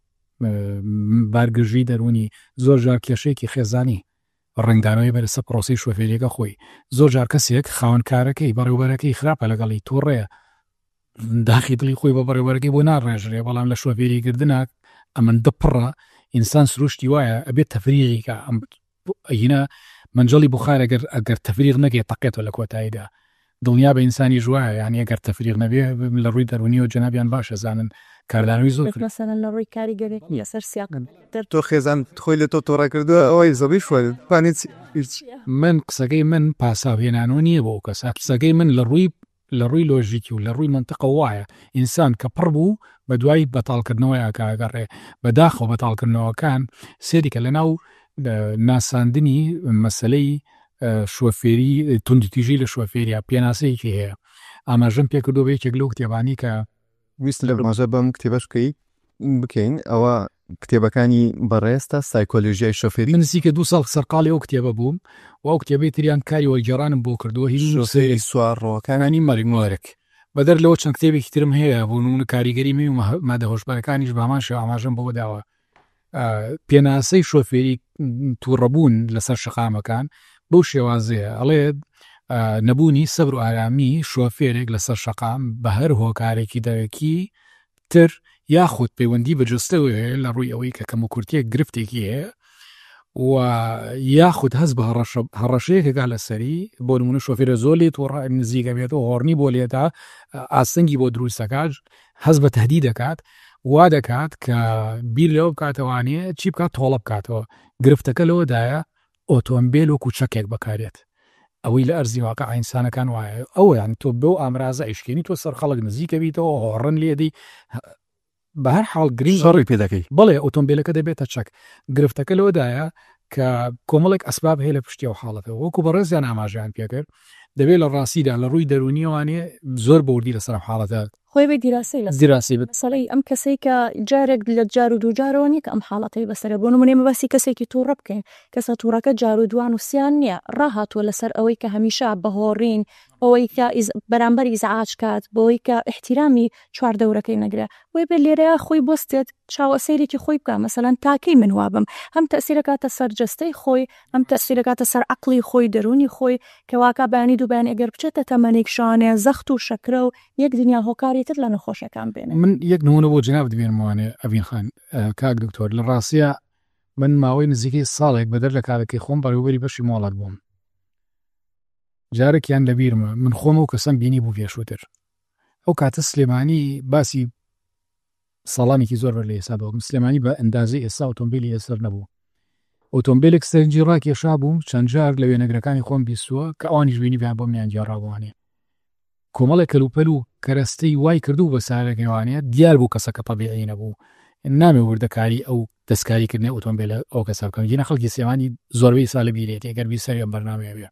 بارگژی دەرونی زۆر جار کێشەیەکی خێزانی ڕنگدانەوەی بەرەسە پرۆسی شوفێریەکە خۆی زۆر جار کەسێک خاوەنکارەکەی بەڕێوبەرەکەی خراپە لەگەڵی تووڕێە داخی دڵی خۆی بە بەڕێوەرەکەی بۆ ناڕێژرێ بەڵام لە شوفێریگردنە ئەمن دپڕە ئینسان سروشتی وایە ئەبێت تەفریغیکە ئەینە منجڵی بخار ئەگەر تەفریغ نەکێت تەقێتەوە لە کۆتاییدا دڵنیا بە ئینسانی ژوایە یعنی ئەگەر تەفریغ نەبێ لە ڕووی دەرونی و جەنابیان باشە زانن کاردانەوەی زۆر مەسەلەن لە ڕووی کاریگەرێک لەسەر سیاق تۆ خێزان خۆی لە تۆ تۆڕە کردووە ئەوەی زەبی شوێ پانی من قسەکەی من پاساوهێنانەوە نییە بۆ کەس قسەکەی من لە ڕووی لۆژیکی و لە ڕووی منتەقە وایە ئینسان کە پڕ بوو بە دوای بەتاڵکردنەوەی ئاکاگەڕێ بەداخەوە بەتاڵکردنەوەکان سێریکە لەناو ناساندنی مەسلەی شوفێری توندتیژی لە شوفێریە پێناسەیەکی هەیە ئاماژەم پێکردو بە یەکێک لەو کتێبانی کە ویست لە ماژە بەم کتێبەشکەی بکەین ئەوە کتێبەکانی بەڕێستە سایکۆلۆژیای شوفێری نزیکە 2 ساڵ سەرقاڵی ئەو کتێبە بووم و ئەو کتێبەی تریان کاری وەرگێڕانم بۆ کردووە هیچ سوارڕۆکانانی مەریمۆرێک بەدەر لەوە چەند کتێبێکی ترم هەیە بوون کاریگەری می و مادە هۆشبەرەکانیش بامان شێ ئاماژەم بۆ داوە پێناسەی شوفێری تووڕەبوون لەسەر شقامەکان بەو شێوازەیە ئەڵێ نەبوونی سەبر و ئارامی شۆفێرێک لەسەر شەقام بە هەر هۆکارێکی دەوێکی تر یاخود پەیوەندی بەجستەوە هەیە لە ڕووی ئەوەی کە کەم و کورتێک گرفتێکی هەیە و یاخود هەست بە هەڕەشەیەکەکە لەسەری بۆ نمونە شۆفێرە زۆر لێت و نزیکە بێتەوە هۆڕنی بۆ لێدا ئاسنگی بۆ دروستەکات هەست بە تهدید دەکات وا دەکات کە بیر لەوە بکاتەوانێ چی بکات تۆڵە بکاتەوە گرفتەکە لەوەدایە ئۆتۆمبیل و کوچەکێک بەکارێت ئەوەی لە ئەرزی واقع ئینسانەکان وایە ئەوە یان تۆ بەو ئامرازە ئیشکێنی تۆ سەر خەڵک نزیکە بیتەوە هۆڕن لێدی بە هەر حاڵ گرنگ شەڕی پێ دەکەی بڵێ ئۆتۆمبیلەکە دەبێتە چەک گرفتەکە لەوەدایە کە کۆمەڵێک ئەسباب هەیە لە پشتی و حاڵەتەوە وەکو بەڕێزیان ئاماژیان پێکرد دەبێت لە ڕاستیدا لە ڕووی دەرونیەوانێ زۆر بەوردی لەسەر حاڵەتە خۆی بە دیراسی لە دیراسی سەڵی ئەم کەسەی کە جارێک لە جار و دووجارەوە نیە کە ئەم حاڵەتەی بەسەر بۆ نمونێ مەباسی کەسێکی تووڕە بکەین کەسە تووڕەکە جار و دوان و سیان نییە ڕاهاتووە لەسەر ئەوەی کە هەمیشە بەهۆڕین ئەوەی کە بەرامبەر ئیزعاج کات بۆی کە احتیرامی چواردەورەکەی نەگرێ وی بێ لێرەیە خۆی بستێت چاوەسەیرێکی خۆی بکە مەسەلەن تاکەی من وابم هەم تەسیرەکاتە سەر جەستەی خۆی ئەم تەسیرەکاتە سەر عەقڵی خۆی دەرونی خۆی کەواکە بەیانی دووبیان ئەگەر بچێتە تەمەنێک شانێ زەخت و شەکرە و یەک دنیا هۆکاری تر لە نەخۆشیەکان بێنێ. من یەک نمونە بۆ جناب دەبێنموانێ ئەڤین خان کاک دکتۆر لە ڕاستیە من ماوەی نزیکەی ساڵێک بەدەر لە کارەکەی خۆم بەڕێوەبەری بەشی مۆڵەت بووم. جارێکیان لەبیرمە من خۆمە و کەسم بینی بوو پێشووتر ئەو کاتە سلێمانی باسی ساڵانێکی زۆر لە ئێستا بوو سلێمانی بە ئەندازەی ئێستا ئۆتۆمبیلی ئێسەر نەبوو ئۆتۆمبیلێک سەرنجی ڕاکێشا بووم چەند جار لە وێنەگرەکانی خۆم بیستووە کە ئەوانیش بینی بیان بۆ میان جیاڕابوانێ کۆمەڵێک کەلوپەل و کەرەستەی وای کردو بە سارەکەوانەیە دیار بوو کەسەکە تەبیعی نەبوو نامێ وردەکاری ئەو دەستکاریکردنی ئۆتۆمبیلە ئەو کەسا بکەم جینە خەڵکی سلێمانی زۆربەی ساڵە بیرێت ئەگەر بیسەری ئەم بەرنامەیە بێ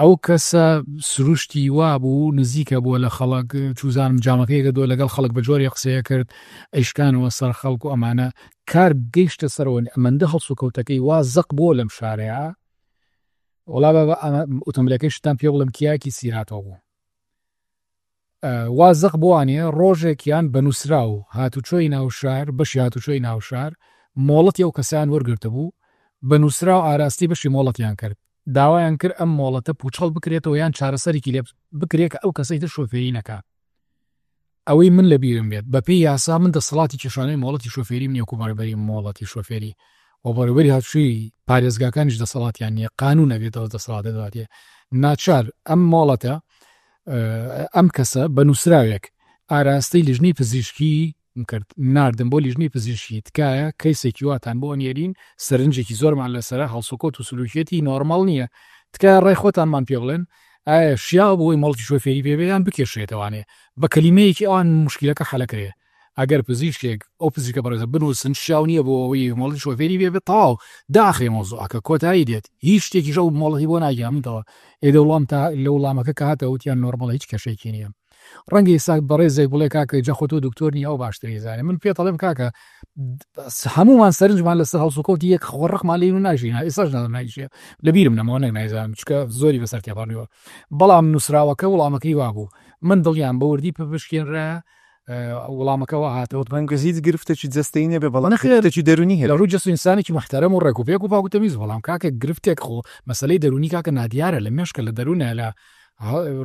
ئەو کەسە سروشتی وا بوو نزیکە بووە لە خەڵک چوزانم جامەکەیەکە دۆ لەگەڵ خەڵک بە جۆری قسەیە کرد ئەیشکانەوە سەر خەڵک و ئەمانە کار گەیشتە سەرەوە ئەمەندە هەڵسو کەوتەکەی وا زەق بۆ لەم شارەیە وڵا ئۆتۆمبیلەکەی شتان پێ بڵم کیاکی سیراتەوە بوو وا زەق بوانێ ڕۆژێکیان بە نووسرا و هاتوچۆی ناوشار بەشی هاتوچۆی ناوشار مۆڵەتی ئەو کەسیان وەرگرتە بوو بە نووسرا و ئاراستی بەشی مۆڵەتیان کرد داوایان کرد ئەم مۆڵەتە پوچەڵ بکرێتەوە یان چارەسەرێکی لێ بکرێت کە ئەو کەسەی تر شۆفێری نەکات ئەوەی من لە بیرم بێت بە پێی یاسا من دەسەڵاتی کێشانەی مۆڵەتی شۆفێریم نییە کوباربەری مۆڵەتی شۆفێری و بەڕێوەبەری هاتووشی پارێزگاکانیش دەسەڵاتیان نییە قانون نەبێتەوە دەسەڵات دەداتێ ناچار ئەم مۆڵەتە ئەم کەسە بە نووسراوێک ئاراستەی لیژنەی پزیشکی کرد ناردم بۆ لیژنەی پزیشکی تکایە کەیسێکی واتان بۆ نێرین سەرنجێکی زۆرمان لەسەر هەڵسوکۆت و سلوکێتی نۆرماڵ نییە تکایە ڕێی خۆتانمان پێ بڵێن ئایا شیا بۆی مەڵکی شۆفێری پێبیان بکێشێتەوانێ بە کەلیمەیەکی ئەوان مشکلەکە حەلەکرێ ئەگەر پزیشکێک ئەو پزیکە بەڕێزە بنووسن شاو نییە بۆ ئەوەی مەڵی شۆفێری بێ تەواو داخێ مۆزوعەکە کۆتایی دێت هیچ شتێکی ژەو مۆڵەتی بۆ ناگەیانمەوە ئێدە وڵام تا لە وڵامەکە کە هاتە وتیان نۆرمەڵە هیچ کەشێکی نییە ڕەنگی ساک بەڕێزێک بڵێ کاکە جەخۆ تۆ دکتۆرنی ئەو باشتری زانێ من پێ دەڵێم کاکە هەمومان سەرنجمان لەسەر هەڵسوکەوتی یەک خۆڕەقمان لێ و ناژین ئێساش نایژێ لەبیرم نەمەوە نەک نایزانم چکە زۆری بەسەر تێپەڕنیوە بەڵام نووسراوەکە وڵامەکەی وا بوو من دڵیان بەوردی پێشکێنرا وڵامەکەەوە هاتەوە بەنگەزیت گرفتێکی جەستەی نەبێ بەڵام نەخێتێکی دەرونی هەیە لە ڕووی جەست ئینسانێکی محتەرەم و ڕێکوپێک و پاکوتەمیز بەڵام کاکە گرفتێک خۆ مەسەلەی دەرونی کاکە نادیارە لە مێشکە لە دەرونە لە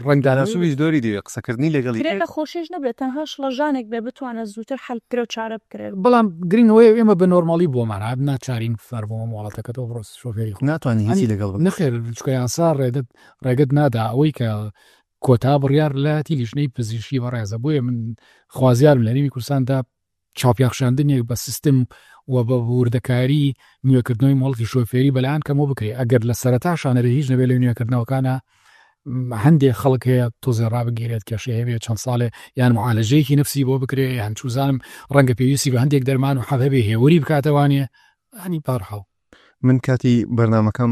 ڕنگدانەسووی زۆری دێ قسەکردنی لەگەڵی لە خۆشیش نەبێت تەنها شڵەژانێک بێ بتوانە زووتر حەلکرە و چارە بکرێت بەڵام گرینەوەی ئێمە بە نۆرمالی بۆمان هات ناچارین فەرمەوە مۆڵەتەکە تۆ ڕۆست شۆفێری ناتوانانی هیچی لەگەڵ نەخێر چکە یاسا ڕێگەت نادا ئەوەی کە کۆتا بڕیار لەتی لیژنەی پزیشکی بەڕێزە بۆیە من خوازیارم لە نیمی کوردستاندا چاوپیاخشاندنێک بە سیستم و بە وردەکاری نوێکردنەوەی مۆڵەتی شۆفێری بەلایەن کەمەوە بکرێت ئەگەر لە سەرەتاشانەرە هیچ نەبێت لە نوێکردنەوەکانە هەندێک خەڵک هەیە تۆزێ ڕابگیرێت کەشێ هەبێت چەند ساڵێ یان معالەجەیەکی نفسی بۆ بکرێت یان چوزانم ڕەنگە پێویستی بە هەندێک دەرمان و حەبێ هێوری بکاتەوانێ هەنی پارحاو من کاتی بەرنامەکەم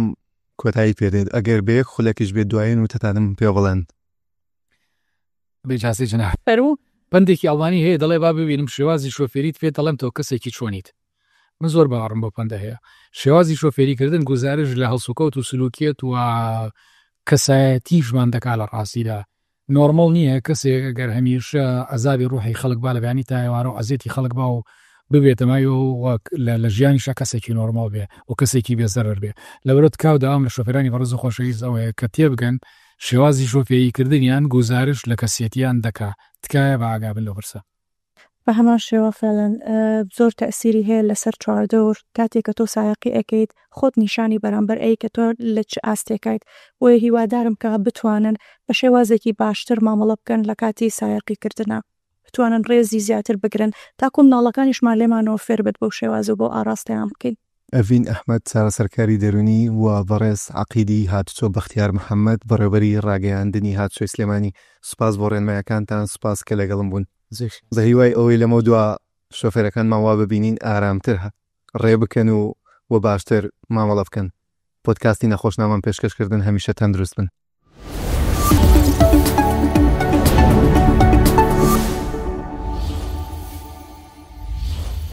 کۆتایی پێدێت ئەگەر بەیەک خولەکیش بێت دوایین و تەتانم پێ بڵێن بێجاسی جناح پندێکی ئەڵمانی هەیە دەڵێ با ببینم شێوازی شۆفێریت پێ دەڵێم تۆ کەسێکی چۆنیت من زۆر باوەڕم بۆ پندە هەیە شێوازی شۆفێریکردن گوزارش لە هەڵسوکەوت و سلوکێت و کەسایەتیشمان دەکا لە ڕاستیدا نۆرمەڵ نییە کەسێک گەر هەمیشە ئەزابی ڕوحی خەڵک با لە بیانی تایوارە و ئەزێتی خەڵک با و ببێتەمای و لە ژیانیشە کەسێکی نۆرمەڵ بێ و کەسێکی بێزەرر بێ لەبرەت کاو داوام لە شۆفێرانی بەڕێز و خۆشەویست ئەوەیە کە تێبگەن شێوازی شۆفێریکردنیان گوزارش لە کەسێتیان دەکا تکایە بە ئاگابن لە برسە بە هەمان شێوە فعلەن زۆر تەئسیری هەیە لەسەر چواردەور کاتێک کە تۆ سایقی ئەەکەیت خۆت نیشانی بەرامبەر ئەی کە تۆ لە چ ئاستێکیت وە هیوادارم کە بتوانن بە شێوازێکی باشتر مامەڵە بکەن لە کاتی سایقیکردنە بتوانن ڕێزی زیاتر بگرن تاکو مناڵەکانیشمان لێمانەوە فێر بێت بۆ شێواز و بۆ ئاراستەیان بکەین. ئەڤین ئەحمەد چارەسەرکاری دەرونی و بەڕێز عەقیدی هاتوچۆ بەختیار محەممەد بەڕێوەبەری ڕاگەیاندنی هاتوچۆی سلێمانی سوپاس بۆ ڕێنمایەکانتان سوپاس کە لەگەڵم بوون زەهیوای ئەوەی لەمە دووە شۆفێرەکان ماوا ببینین ئارامتر ڕێ بکەن و باشتر مامەڵە بکەن پۆدکاستی نەخۆشنامەم پێشکەشکردن هەمیشە تەندروست بن.